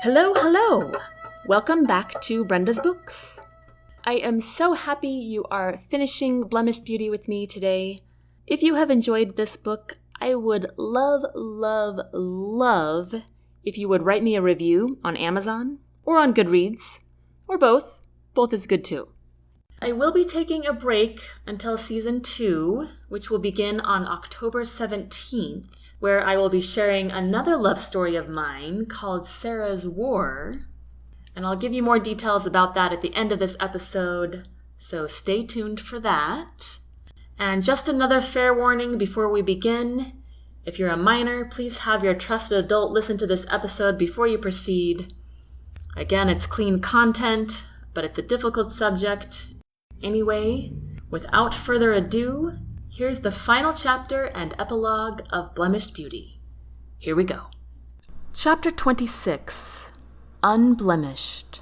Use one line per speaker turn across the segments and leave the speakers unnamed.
Hello, hello! Welcome back to Brenda's Books. I am so happy you are finishing Blemished Beauty with me today. If you have enjoyed this book, I would love if you would write me a review on Amazon or on Goodreads, or both. Both is good too. I will be taking a break until Season 2, which will begin on October 17th, where I will be sharing another love story of mine called Sarah's War. And I'll give you more details about that at the end of this episode, so stay tuned for that. And just another fair warning before we begin. If you're a minor, please have your trusted adult listen to this episode before you proceed. Again, it's clean content, but it's a difficult subject. Anyway, without further ado, here's the final chapter and epilogue of Blemished Beauty. Here we go. Chapter 26, Unblemished.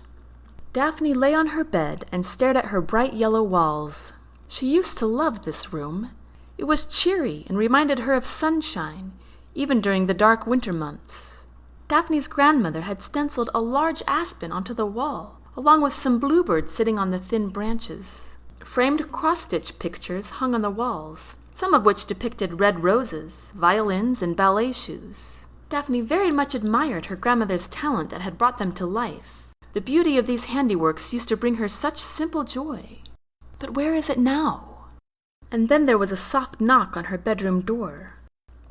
Daphne lay on her bed and stared at her bright yellow walls. She used to love this room. It was cheery and reminded her of sunshine, even during the dark winter months. Daphne's grandmother had stenciled a large aspen onto the wall, along with some bluebirds sitting on the thin branches. Framed cross-stitch pictures hung on the walls, some of which depicted red roses, violins, and ballet shoes. Daphne very much admired her grandmother's talent that had brought them to life. The beauty of these handiworks used to bring her such simple joy. But where is it now? And then there was a soft knock on her bedroom door.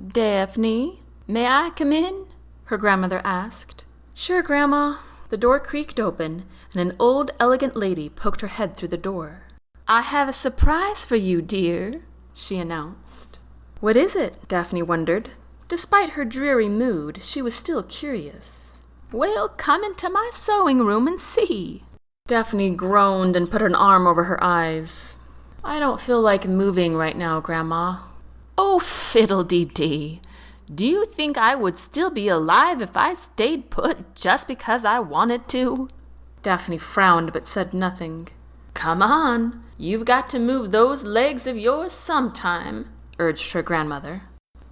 "Daphne, may I come in?" her grandmother asked. "Sure, Grandma." The door creaked open, and an old, elegant lady poked her head through the door. "I have a surprise for you, dear," she announced. What is it? Daphne wondered. Despite her dreary mood, she was still curious. "Well, come into my sewing room and see." Daphne groaned and put an arm over her eyes. "I don't feel like moving right now, Grandma." "Oh, fiddle-dee-dee. Do you think I would still be alive if I stayed put just because I wanted to?" Daphne frowned but said nothing. "Come on, you've got to move those legs of yours sometime," urged her grandmother.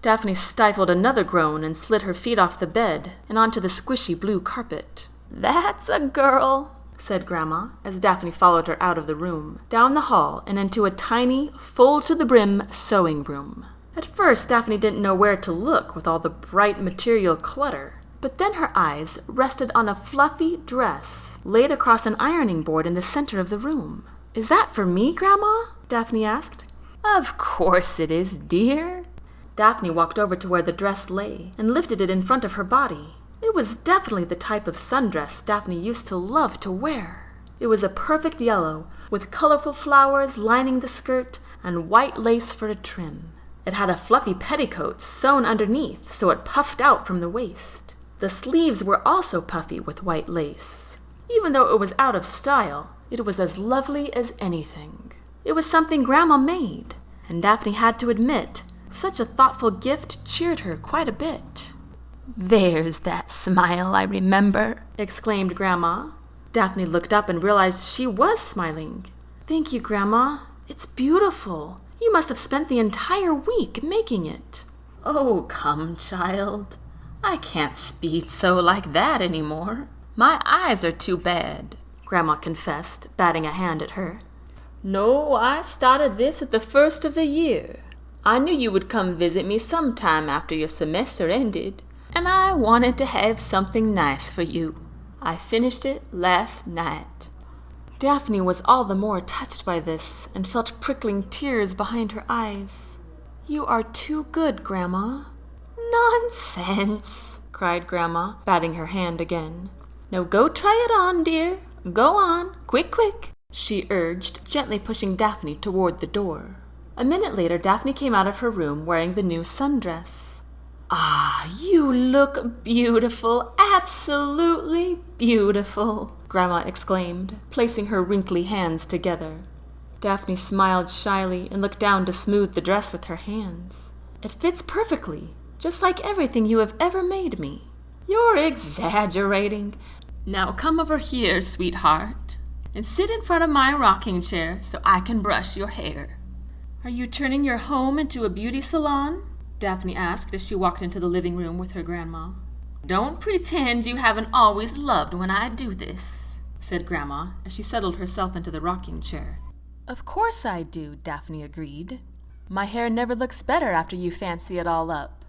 Daphne stifled another groan and slid her feet off the bed and onto the squishy blue carpet. "That's a girl," said Grandma, as Daphne followed her out of the room, down the hall and into a tiny, full-to-the-brim sewing room. At first, Daphne didn't know where to look with all the bright material clutter, but then her eyes rested on a fluffy dress laid across an ironing board in the center of the room. "Is that for me, Grandma?" Daphne asked. "Of course it is, dear." Daphne walked over to where the dress lay and lifted it in front of her body. It was definitely the type of sundress Daphne used to love to wear. It was a perfect yellow, with colorful flowers lining the skirt and white lace for a trim. It had a fluffy petticoat sewn underneath so it puffed out from the waist. The sleeves were also puffy with white lace. Even though it was out of style, it was as lovely as anything. It was something Grandma made, and Daphne had to admit, such a thoughtful gift cheered her quite a bit. "There's that smile I remember," exclaimed Grandma. Daphne looked up and realized she was smiling. "Thank you, Grandma. It's beautiful. You must have spent the entire week making it." "Oh, come, child. I can't speak so like that anymore. My eyes are too bad," Grandma confessed, batting a hand at her. "No, I started this at the first of the year. I knew you would come visit me sometime after your semester ended, and I wanted to have something nice for you. I finished it last night." Daphne was all the more touched by this and felt prickling tears behind her eyes. "You are too good, Grandma." "Nonsense," cried Grandma, batting her hand again. "Now go try it on, dear. Go on, quick, quick," she urged, gently pushing Daphne toward the door. A minute later, Daphne came out of her room wearing the new sundress. "Ah, you look beautiful, absolutely beautiful," Grandma exclaimed, placing her wrinkly hands together. Daphne smiled shyly and looked down to smooth the dress with her hands. "It fits perfectly, just like everything you have ever made me." "You're exaggerating. Now come over here, sweetheart, and sit in front of my rocking chair so I can brush your hair." "Are you turning your home into a beauty salon?" Daphne asked as she walked into the living room with her grandma. "Don't pretend you haven't always loved when I do this," said Grandma as she settled herself into the rocking chair. "Of course I do," Daphne agreed. "My hair never looks better after you fancy it all up."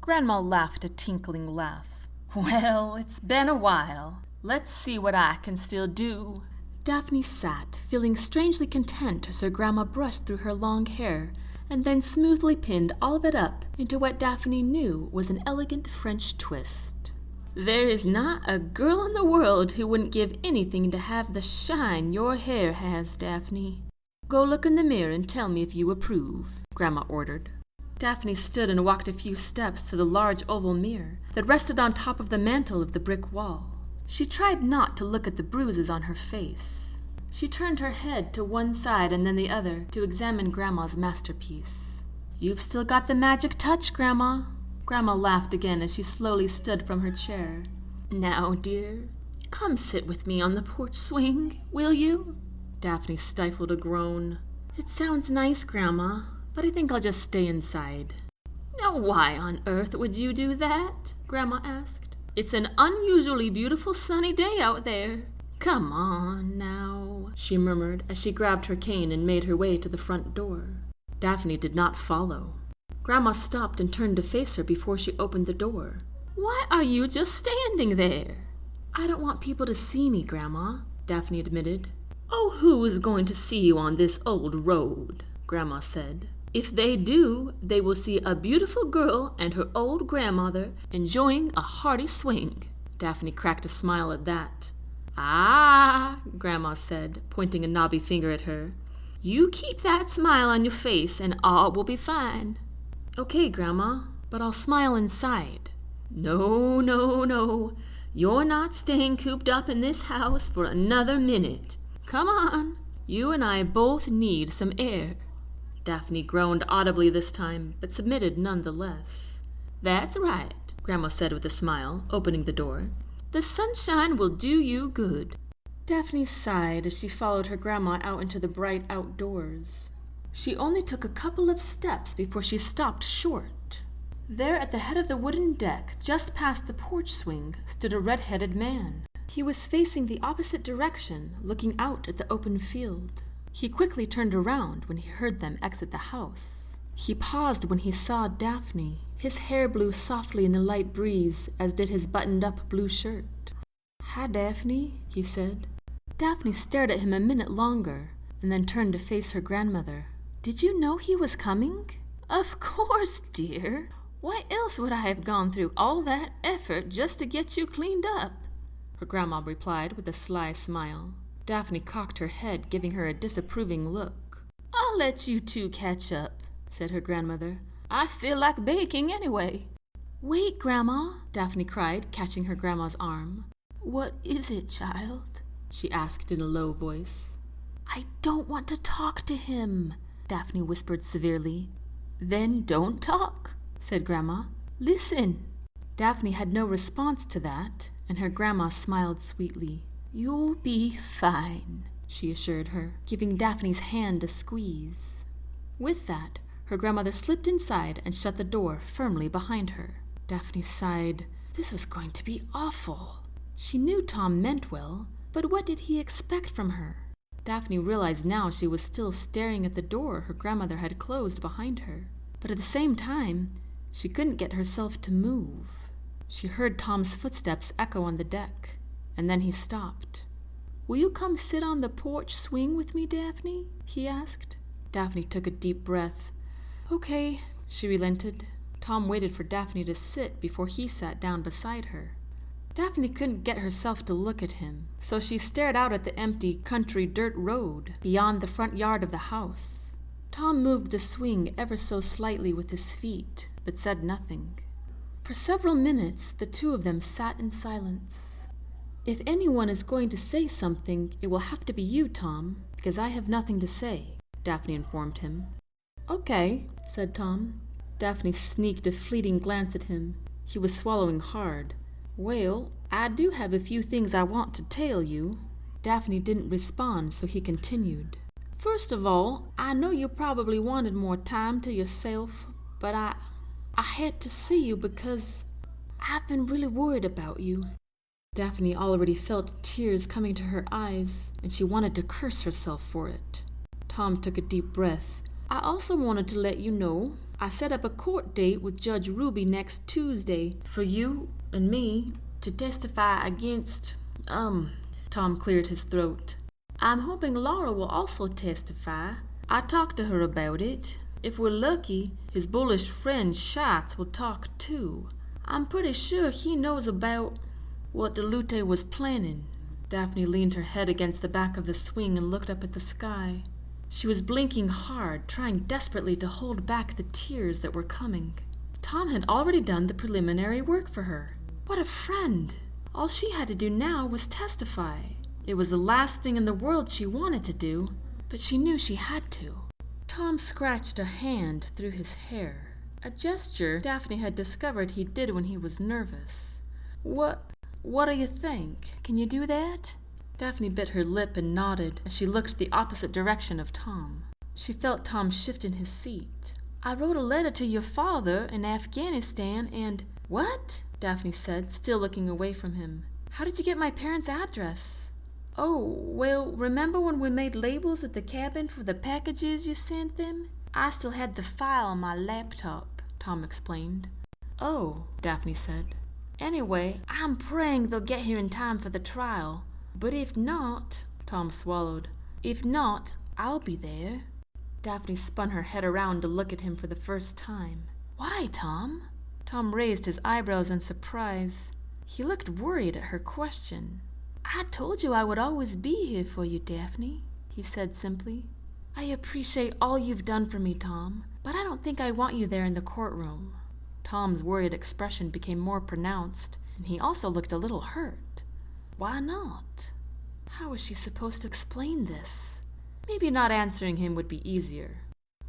Grandma laughed a tinkling laugh. "Well, it's been a while. Let's see what I can still do." Daphne sat, feeling strangely content as her grandma brushed through her long hair and then smoothly pinned all of it up into what Daphne knew was an elegant French twist. "There is not a girl in the world who wouldn't give anything to have the shine your hair has, Daphne. Go look in the mirror and tell me if you approve," Grandma ordered. Daphne stood and walked a few steps to the large oval mirror that rested on top of the mantel of the brick wall. She tried not to look at the bruises on her face. She turned her head to one side and then the other to examine Grandma's masterpiece. "You've still got the magic touch, Grandma." Grandma laughed again as she slowly stood from her chair. "Now, dear, come sit with me on the porch swing, will you?" Daphne stifled a groan. "It sounds nice, Grandma, but I think I'll just stay inside." "Now, why on earth would you do that?" Grandma asked. "It's an unusually beautiful sunny day out there. Come on now," she murmured as she grabbed her cane and made her way to the front door. Daphne did not follow. Grandma stopped and turned to face her before she opened the door. "Why are you just standing there?" "I don't want people to see me, Grandma," Daphne admitted. "Oh, who is going to see you on this old road?" Grandma said. "If they do, they will see a beautiful girl and her old grandmother enjoying a hearty swing." Daphne cracked a smile at that. "Ah," Grandma said, pointing a knobby finger at her. "You keep that smile on your face and all will be fine." "Okay, Grandma, but I'll smile inside." "No, no, no. You're not staying cooped up in this house for another minute. Come on. You and I both need some air." Daphne groaned audibly this time, but submitted nonetheless. "That's right," Grandma said with a smile, opening the door. "The sunshine will do you good." Daphne sighed as she followed her grandma out into the bright outdoors. She only took a couple of steps before she stopped short. There at the head of the wooden deck, just past the porch swing, stood a red-headed man. He was facing the opposite direction, looking out at the open field. He quickly turned around when he heard them exit the house. He paused when he saw Daphne. His hair blew softly in the light breeze, as did his buttoned-up blue shirt. "Hi, Daphne," he said. Daphne stared at him a minute longer, and then turned to face her grandmother. "Did you know he was coming?" "Of course, dear. Why else would I have gone through all that effort just to get you cleaned up?" her grandma replied with a sly smile. Daphne cocked her head, giving her a disapproving look. "I'll let you two catch up," said her grandmother. "I feel like baking anyway." "Wait, Grandma," Daphne cried, catching her grandma's arm. "What is it, child?" she asked in a low voice. "I don't want to talk to him," Daphne whispered severely. "Then don't talk," said Grandma. "Listen." Daphne had no response to that, and her grandma smiled sweetly. "You'll be fine," she assured her, giving Daphne's hand a squeeze. With that, her grandmother slipped inside and shut the door firmly behind her. Daphne sighed. This was going to be awful. She knew Tom meant well, but what did he expect from her? Daphne realized now she was still staring at the door her grandmother had closed behind her. But at the same time, she couldn't get herself to move. She heard Tom's footsteps echo on the deck, and then he stopped. "Will you come sit on the porch swing with me, Daphne?" he asked. Daphne took a deep breath. "Okay," she relented. Tom waited for Daphne to sit before he sat down beside her. Daphne couldn't get herself to look at him, so she stared out at the empty country dirt road beyond the front yard of the house. Tom moved the swing ever so slightly with his feet, but said nothing. For several minutes, the two of them sat in silence. "If anyone is going to say something, it will have to be you, Tom, because I have nothing to say," Daphne informed him. "Okay," said Tom. Daphne sneaked a fleeting glance at him. He was swallowing hard. "Well, I do have a few things I want to tell you." Daphne didn't respond, so he continued. "First of all, I know you probably wanted more time to yourself, but I had to see you because I've been really worried about you. Daphne already felt tears coming to her eyes, and she wanted to curse herself for it. Tom took a deep breath. I also wanted to let you know I set up a court date with Judge Ruby next Tuesday for you and me to testify against, Tom cleared his throat. I'm hoping Laura will also testify. I talked to her about it. If we're lucky, his bullish friend Schatz will talk too. I'm pretty sure he knows about what Delute was planning. Daphne leaned her head against the back of the swing and looked up at the sky. She was blinking hard, trying desperately to hold back the tears that were coming. Tom had already done the preliminary work for her. What a friend! All she had to do now was testify. It was the last thing in the world she wanted to do, but she knew she had to. Tom scratched a hand through his hair, a gesture Daphne had discovered he did when he was nervous. What do you think? Can you do that? Daphne bit her lip and nodded as she looked the opposite direction of Tom. She felt Tom shift in his seat. I wrote a letter to your father in Afghanistan and... What? Daphne said, still looking away from him. How did you get my parents' address? Oh, well, remember when we made labels at the cabin for the packages you sent them? I still had the file on my laptop, Tom explained. Oh, Daphne said. Anyway, I'm praying they'll get here in time for the trial. But if not, Tom swallowed. If not, I'll be there. Daphne spun her head around to look at him for the first time. Why, Tom? Tom raised his eyebrows in surprise. He looked worried at her question. I told you I would always be here for you, Daphne, he said simply. I appreciate all you've done for me, Tom, but I don't think I want you there in the courtroom. Tom's worried expression became more pronounced, and he also looked a little hurt. Why not? How was she supposed to explain this? Maybe not answering him would be easier.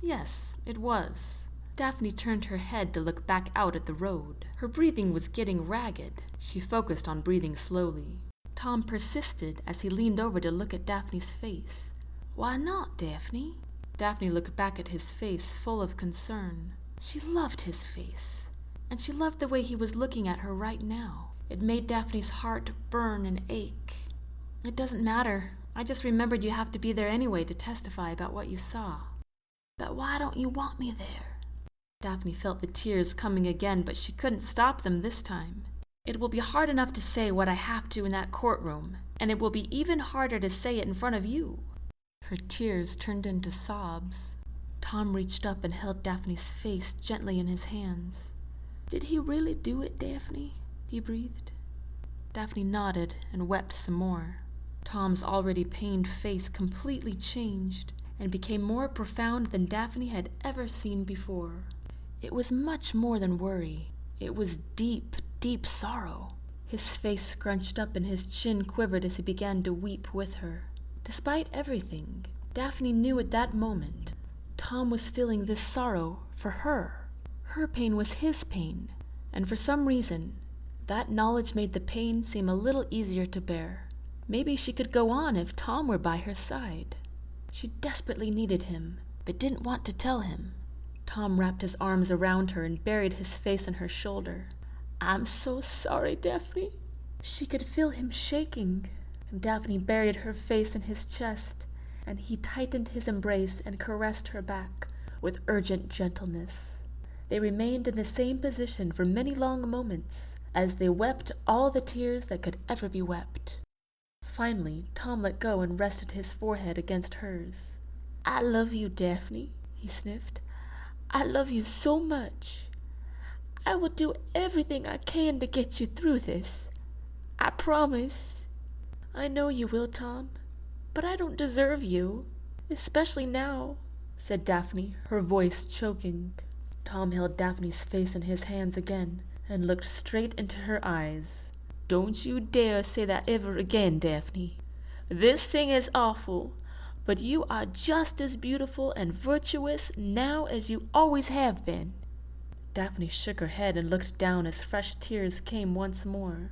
Yes, it was. Daphne turned her head to look back out at the road. Her breathing was getting ragged. She focused on breathing slowly. Tom persisted as he leaned over to look at Daphne's face. Why not, Daphne? Daphne looked back at his face full of concern. She loved his face, and she loved the way he was looking at her right now. It made Daphne's heart burn and ache. It doesn't matter. I just remembered you have to be there anyway to testify about what you saw. But why don't you want me there? Daphne felt the tears coming again, but she couldn't stop them this time. It will be hard enough to say what I have to in that courtroom, and it will be even harder to say it in front of you. Her tears turned into sobs. Tom reached up and held Daphne's face gently in his hands. Did he really do it, Daphne? He breathed. Daphne nodded and wept some more. Tom's already pained face completely changed and became more profound than Daphne had ever seen before. It was much more than worry. It was deep, deep sorrow. His face scrunched up and his chin quivered as he began to weep with her. Despite everything, Daphne knew at that moment Tom was feeling this sorrow for her. Her pain was his pain, and for some reason, that knowledge made the pain seem a little easier to bear. Maybe she could go on if Tom were by her side. She desperately needed him, but didn't want to tell him. Tom wrapped his arms around her and buried his face on her shoulder. I'm so sorry, Daphne. She could feel him shaking, and Daphne buried her face in his chest, and he tightened his embrace and caressed her back with urgent gentleness. They remained in the same position for many long moments, as they wept all the tears that could ever be wept. Finally, Tom let go and rested his forehead against hers. I love you, Daphne, he sniffed. I love you so much. I will do everything I can to get you through this. I promise. I know you will, Tom, but I don't deserve you, especially now, said Daphne, her voice choking. Tom held Daphne's face in his hands again and looked straight into her eyes. Don't you dare say that ever again, Daphne. This thing is awful, but you are just as beautiful and virtuous now as you always have been. Daphne shook her head and looked down as fresh tears came once more.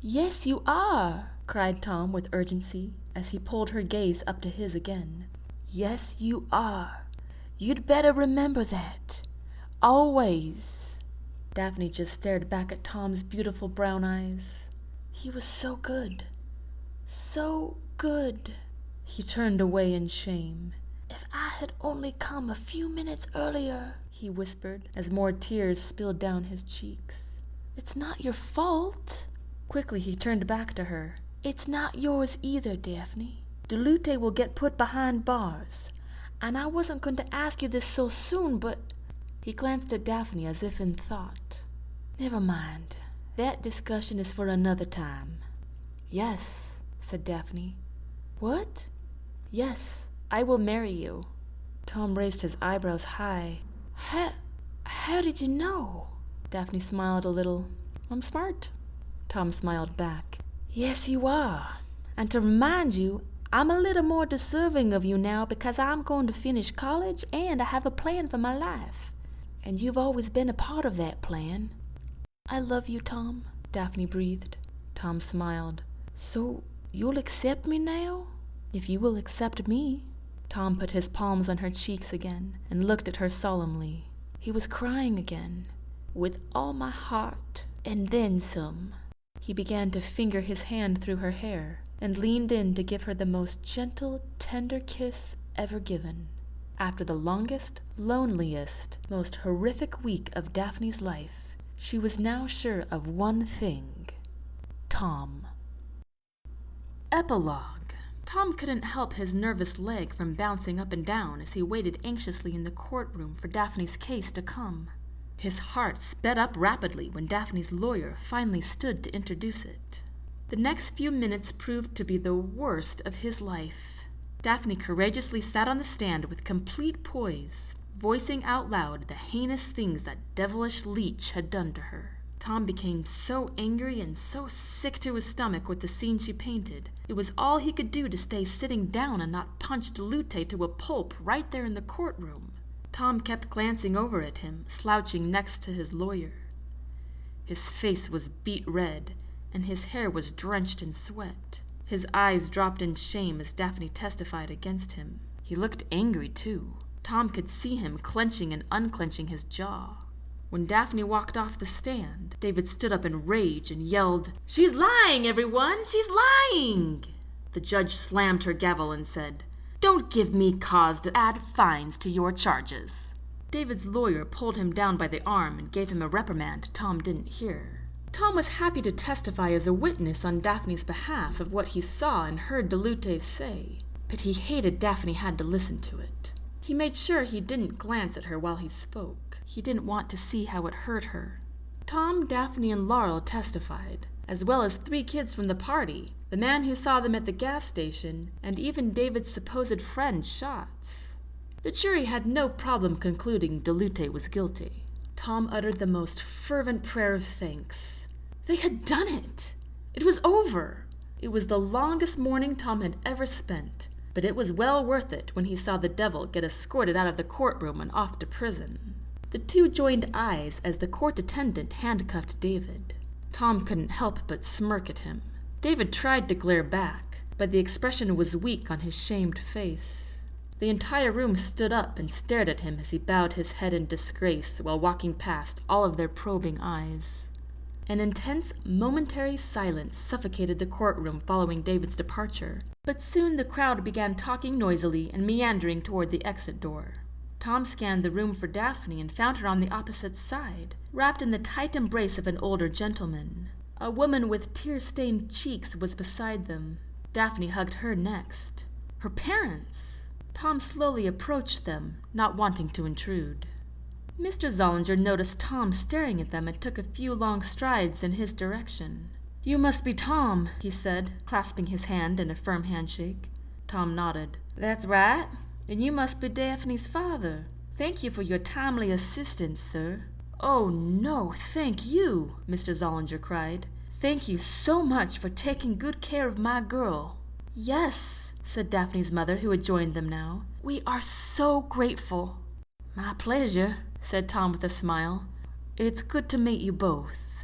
Yes, you are, cried Tom with urgency as he pulled her gaze up to his again. Yes, you are. You'd better remember that. Always. Daphne just stared back at Tom's beautiful brown eyes. He was so good. So good. He turned away in shame. "If I had only come a few minutes earlier," he whispered as more tears spilled down his cheeks. "It's not your fault." Quickly he turned back to her. "It's not yours either, Daphne. Dulute will get put behind bars. And I wasn't going to ask you this so soon, but..." He glanced at Daphne as if in thought. "Never mind. That discussion is for another time." "Yes," said Daphne. "What?" "Yes, I will marry you." Tom raised his eyebrows high. How did you know?" Daphne smiled a little. "I'm smart." Tom smiled back. "Yes, you are. And to remind you, I'm a little more deserving of you now because I'm going to finish college and I have a plan for my life. And you've always been a part of that plan." "I love you, Tom," Daphne breathed. Tom smiled. "So you'll accept me now?" "If you will accept me." Tom put his palms on her cheeks again and looked at her solemnly. He was crying again. "With all my heart, and then some." He began to finger his hand through her hair and leaned in to give her the most gentle, tender kiss ever given. After the longest, loneliest, most horrific week of Daphne's life, she was now sure of one thing: Tom. Epilogue. Tom couldn't help his nervous leg from bouncing up and down as he waited anxiously in the courtroom for Daphne's case to come. His heart sped up rapidly when Daphne's lawyer finally stood to introduce it. The next few minutes proved to be the worst of his life. Daphne courageously sat on the stand with complete poise, voicing out loud the heinous things that devilish leech had done to her. Tom became so angry and so sick to his stomach with the scene she painted. It was all he could do to stay sitting down and not punch Dulute to a pulp right there in the courtroom. Tom kept glancing over at him, slouching next to his lawyer. His face was beet red, and his hair was drenched in sweat. His eyes dropped in shame as Daphne testified against him. He looked angry, too. Tom could see him clenching and unclenching his jaw. When Daphne walked off the stand, David stood up in rage and yelled, "She's lying, everyone! She's lying!" The judge slammed her gavel and said, "Don't give me cause to add fines to your charges." David's lawyer pulled him down by the arm and gave him a reprimand Tom didn't hear. Tom was happy to testify as a witness on Daphne's behalf of what he saw and heard Dulute say, but he hated Daphne had to listen to it. He made sure he didn't glance at her while he spoke. He didn't want to see how it hurt her. Tom, Daphne, and Laurel testified, as well as 3 kids from the party, the man who saw them at the gas station, and even David's supposed friend, Schatz. The jury had no problem concluding Dulute was guilty. Tom uttered the most fervent prayer of thanks. They had done it! It was over! It was the longest morning Tom had ever spent, but it was well worth it when he saw the devil get escorted out of the courtroom and off to prison. The 2 joined eyes as the court attendant handcuffed David. Tom couldn't help but smirk at him. David tried to glare back, but the expression was weak on his shamed face. The entire room stood up and stared at him as he bowed his head in disgrace while walking past all of their probing eyes. An intense, momentary silence suffocated the courtroom following David's departure, but soon the crowd began talking noisily and meandering toward the exit door. Tom scanned the room for Daphne and found her on the opposite side, wrapped in the tight embrace of an older gentleman. A woman with tear-stained cheeks was beside them. Daphne hugged her next. Her parents! Tom slowly approached them, not wanting to intrude. Mr. Zollinger noticed Tom staring at them and took a few long strides in his direction. "You must be Tom," he said, clasping his hand in a firm handshake. Tom nodded. "That's right. And you must be Daphne's father. Thank you for your timely assistance, sir." "Oh, no, thank you," Mr. Zollinger cried. "Thank you so much for taking good care of my girl." "Yes," said Daphne's mother, who had joined them now. "We are so grateful." "My pleasure," said Tom with a smile. "It's good to meet you both."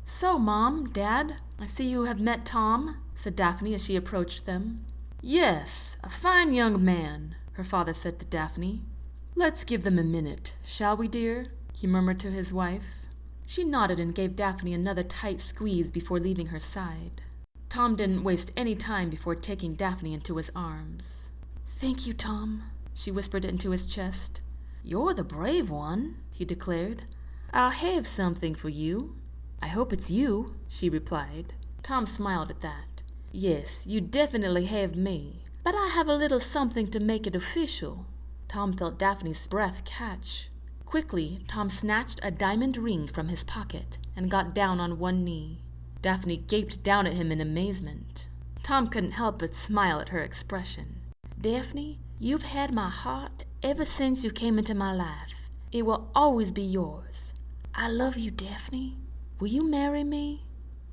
"So, Mom, Dad, I see you have met Tom," said Daphne as she approached them. "Yes, a fine young man," her father said to Daphne. "Let's give them a minute, shall we, dear?" he murmured to his wife. She nodded and gave Daphne another tight squeeze before leaving her side. Tom didn't waste any time before taking Daphne into his arms. "Thank you, Tom," she whispered into his chest. "You're the brave one," he declared. "I'll have something for you." "I hope it's you," she replied. Tom smiled at that. "Yes, you definitely have me, but I have a little something to make it official." Tom felt Daphne's breath catch. Quickly, Tom snatched a diamond ring from his pocket and got down on one knee. Daphne gaped down at him in amazement. Tom couldn't help but smile at her expression. "Daphne, you've had my heart ever since you came into my life. It will always be yours. I love you, Daphne. Will you marry me?"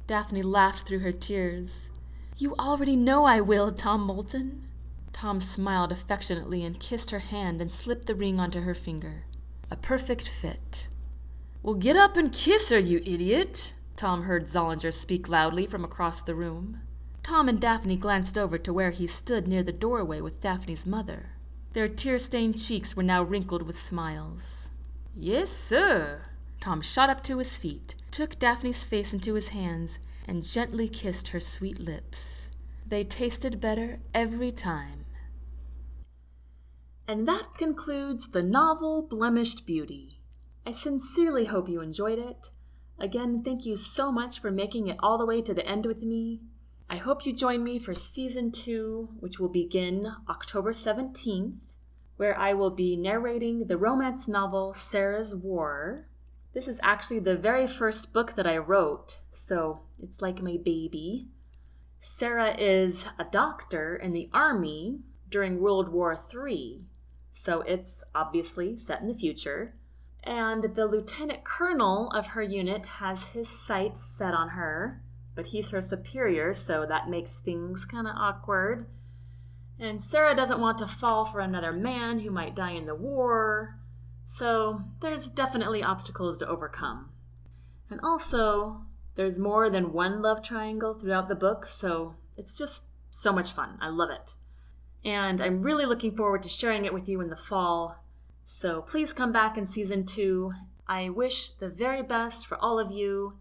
Daphne laughed through her tears. "You already know I will, Tom Moulton." Tom smiled affectionately and kissed her hand and slipped the ring onto her finger. A perfect fit. "Well, get up and kiss her, you idiot," Tom heard Zollinger speak loudly from across the room. Tom and Daphne glanced over to where he stood near the doorway with Daphne's mother. Their tear-stained cheeks were now wrinkled with smiles. "Yes, sir." Tom shot up to his feet, took Daphne's face into his hands, and gently kissed her sweet lips. They tasted better every time. And that concludes the novel Blemished Beauty. I sincerely hope you enjoyed it. Again, thank you so much for making it all the way to the end with me. I hope you join me for Season 2, which will begin October 17th, where I will be narrating the romance novel Sarah's War. This is actually the very first book that I wrote, so it's like my baby. Sarah is a doctor in the army during World War III, so it's obviously set in the future. And the lieutenant colonel of her unit has his sights set on her, but he's her superior, so that makes things kind of awkward. And Sarah doesn't want to fall for another man who might die in the war, so there's definitely obstacles to overcome. And also, there's more than one love triangle throughout the book, so it's just so much fun. I love it. And I'm really looking forward to sharing it with you in the fall. So please come back in Season 2. I wish the very best for all of you,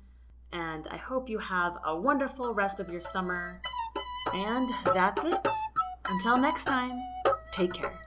and I hope you have a wonderful rest of your summer. And that's it. Until next time, take care.